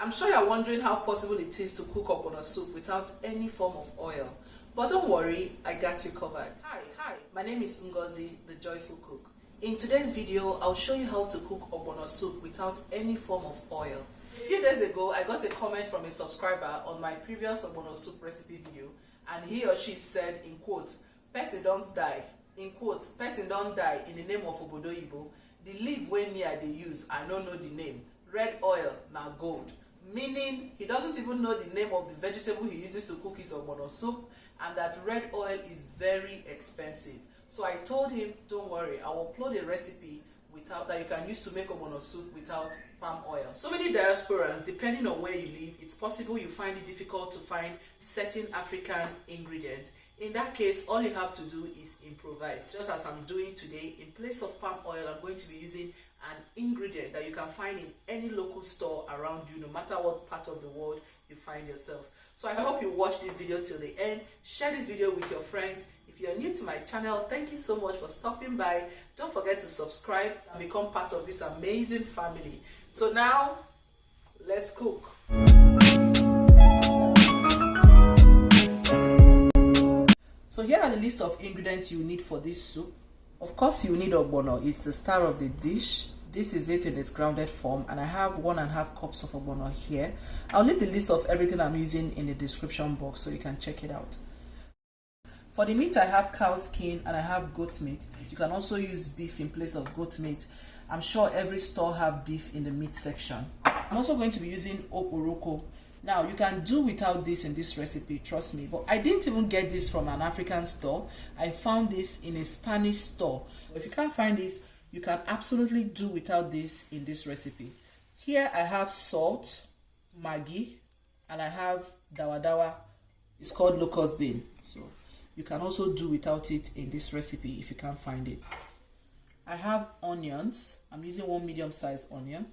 I'm sure you're wondering how possible it is to cook ogbono soup without any form of oil. But don't worry, I got you covered. Hi, my name is Ngozi, the Joyful Cook. In today's video, I'll show you how to cook ogbono soup without any form of oil. A few days ago, I got a comment from a subscriber on my previous ogbono soup recipe video, and he or she said, in quote, "Person don't die," in quote, "person don't die in the name of obodo Igbo. The leaf wey me I dey use, I don't know the name. Red oil na gold." Meaning he doesn't even know the name of the vegetable he uses to cook his ogbono soup, and that red oil is very expensive. So I told him, don't worry, I will upload a recipe that you can use to make ogbono soup without palm oil. So many diasporans, depending on where you live, it's possible you find it difficult to find certain African ingredients. In that case, all you have to do is improvise. Just as I'm doing today, in place of palm oil, I'm going to be using an ingredient that you can find in any local store around you, no matter what part of the world you find yourself. So I hope you watch this video till the end. Share this video with your friends. If you're new to my channel, thank you so much for stopping by. Don't forget to subscribe and become part of this amazing family. So now, let's cook. So here are the list of ingredients you need for this soup. Of course, you need ogbono. It's the star of the dish. This is it in its grounded form, and I have 1.5 cups of ogbono here. I'll leave the list of everything I'm using in the description box so you can check it out. For the meat, I have cow skin and I have goat meat. You can also use beef in place of goat meat. I'm sure every store have beef in the meat section. I'm also going to be using okporoko. Now, you can do without this in this recipe, trust me, but I didn't even get this from an African store. I found this in a Spanish store. If you can't find this, you can absolutely do without this in this recipe. Here I have salt, Maggi, and I have dawa. It's called locust bean. So you can also do without it in this recipe if you can't find it. I have onions. I'm using 1 medium-sized onion.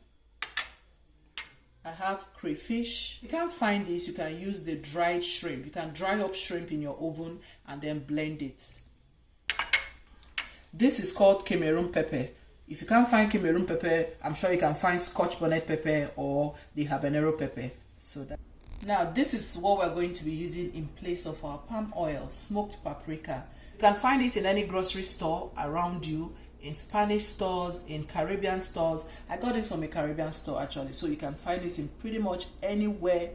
I have crayfish. If you can't find this, you can use the dried shrimp. You can dry up shrimp in your oven and then blend it. This is called Cameroon pepper. If you can't find Cameroon pepper, I'm sure you can find Scotch bonnet pepper or the habanero pepper. Now this is what we're going to be using in place of our palm oil, smoked paprika. You can find this in any grocery store around you, in Spanish stores, in Caribbean stores. I got this from a Caribbean store actually, so you can find this in pretty much anywhere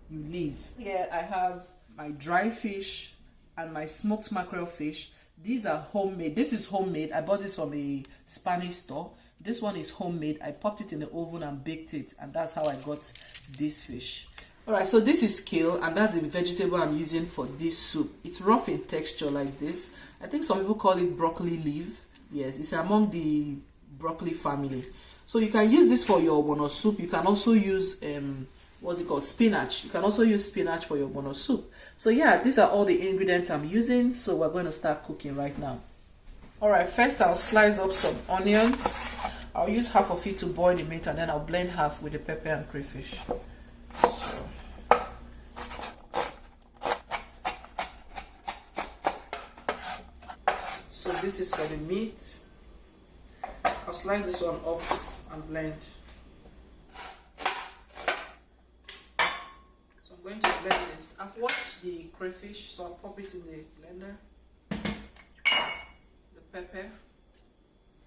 you live. Here I have my dry fish and my smoked mackerel fish. These are homemade. This is homemade. I bought this from a Spanish store. This one is homemade. I popped it in the oven and baked it, and that's how I got this fish. Alright, so this is kale, and that's the vegetable I'm using for this soup. It's rough in texture like this. I think some people call it broccoli leaf. Yes, it's among the broccoli family. So you can use this for your ogbono soup. You can also use what's it called, spinach. You can also use spinach for your ogbono soup. So yeah, these are all the ingredients I'm using. So we're going to start cooking right now. Alright, first I'll slice up some onions. I'll use half of it to boil the meat, and then I'll blend half with the pepper and crayfish. So this is for the meat. I'll slice this one up and blend. So I'm going to blend this. I've washed the crayfish, so I'll pop it in the blender. The pepper.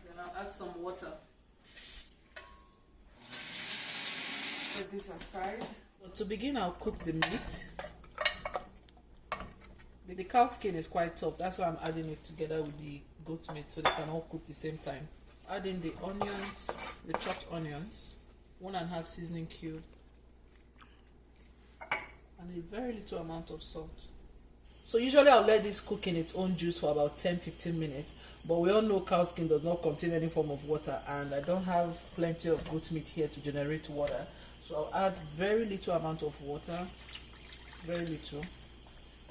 Then I'll add some water. Put this aside. So to begin, I'll cook the meat. The cow skin is quite tough, that's why I'm adding it together with the goat meat so they can all cook at the same time. Adding the onions, the chopped onions, 1.5 seasoning cube, and a very little amount of salt. So usually I'll let this cook in its own juice for about 10-15 minutes, but we all know cow skin does not contain any form of water, and I don't have plenty of goat meat here to generate water. So I'll add very little amount of water, very little.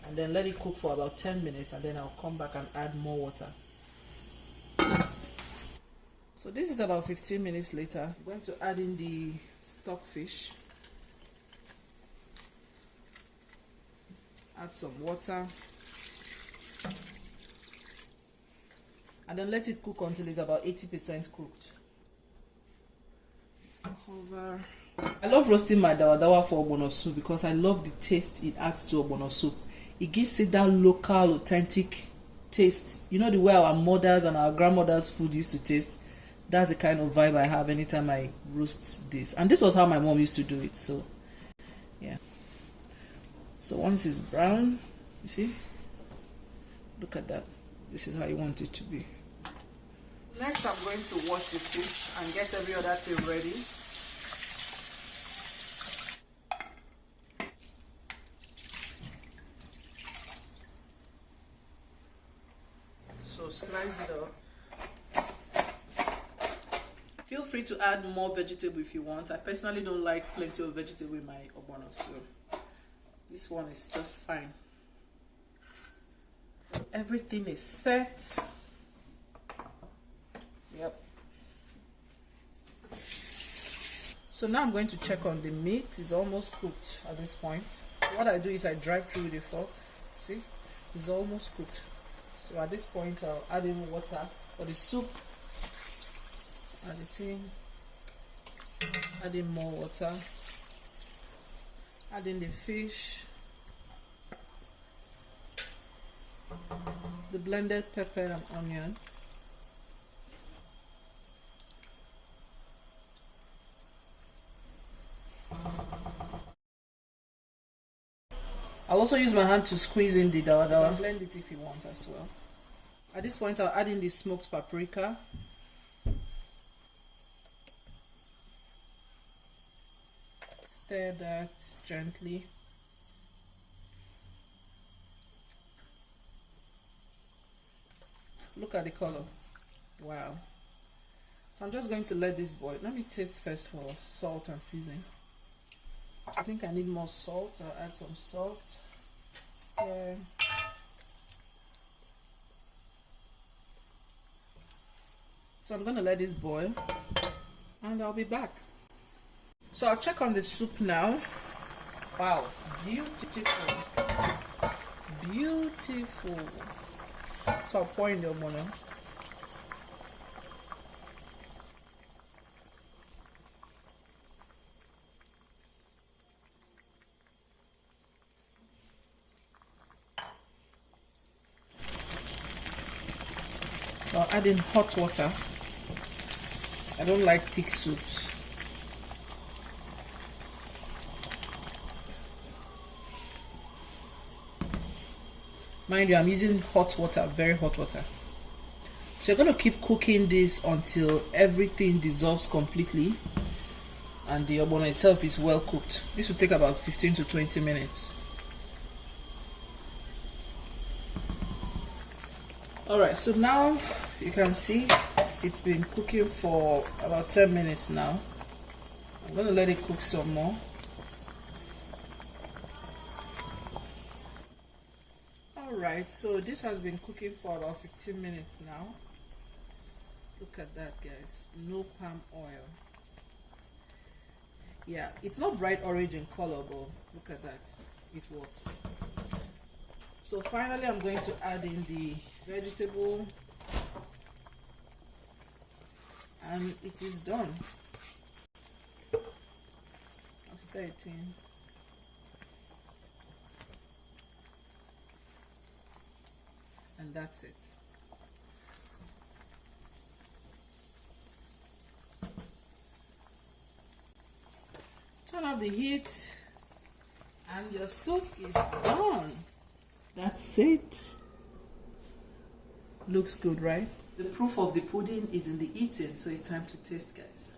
And then let it cook for about 10 minutes, and then I'll come back and add more water. So this is about 15 minutes later. I'm going to add in the stockfish. Add some water. And then let it cook until it's about 80% cooked. Cover. I love roasting my dawa for ogbono soup because I love the taste it adds to ogbono soup. It gives it that local, authentic taste. You know the way our mothers and our grandmothers' food used to taste? That's the kind of vibe I have anytime I roast this. And this was how my mom used to do it. So, yeah. So once it's brown, you see? Look at that. This is how you want it to be. Next, I'm going to wash the fish and get every other thing ready. So slice it up. Feel free to add more vegetable if you want. I personally don't like plenty of vegetable in my ogbono, so this one is just fine. Everything is set. Yep. So now I'm going to check on the meat. It's almost cooked at this point. What I do is I drive through the fork. See, it's almost cooked. So at this point, I'll add in water for the soup. Add it in. Add in more water. Add in the fish. The blended pepper and onion. I'll also use my hand to squeeze in the dawa dawa. You can blend it if you want as well. At this point, I'll add in the smoked paprika. Stir that gently. Look at the color. Wow. So I'm just going to let this boil. Let me taste first for salt and seasoning. I think I need more salt. I'll add some salt. Stir. So I'm going to let this boil and I'll be back. So I'll check on the soup now. Wow, beautiful. Beautiful. So I'll pour in the ogbono. So I'll add in hot water. I don't like thick soups. Mind you, I'm using hot water, very hot water. So you're going to keep cooking this until everything dissolves completely and the ogbono itself is well cooked. This will take about 15 to 20 minutes. Alright, so now you can see it's been cooking for about 10 minutes now. I'm going to let it cook some more. Alright, so this has been cooking for about 15 minutes now. Look at that, guys. No palm oil. Yeah, it's not bright orange in color, but look at that. It works. So finally, I'm going to add in the vegetable. And it is done. I'll stir it in. And that's it. Turn off the heat and your soup is done. That's it. Looks good, right? The proof of the pudding is in the eating, so it's time to taste, guys.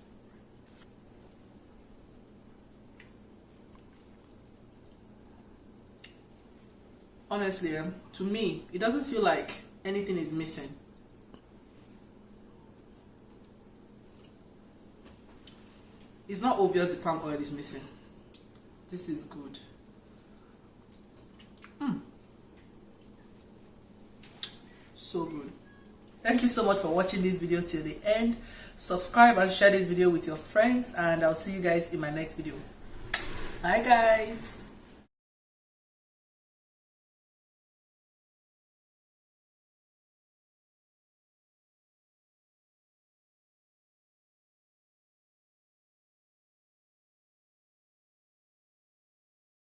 Honestly, to me, it doesn't feel like anything is missing. It's not obvious the palm oil is missing. This is good. So good. Thank you so much for watching this video till the end. Subscribe and share this video with your friends, and I'll see you guys in my next video. Bye guys.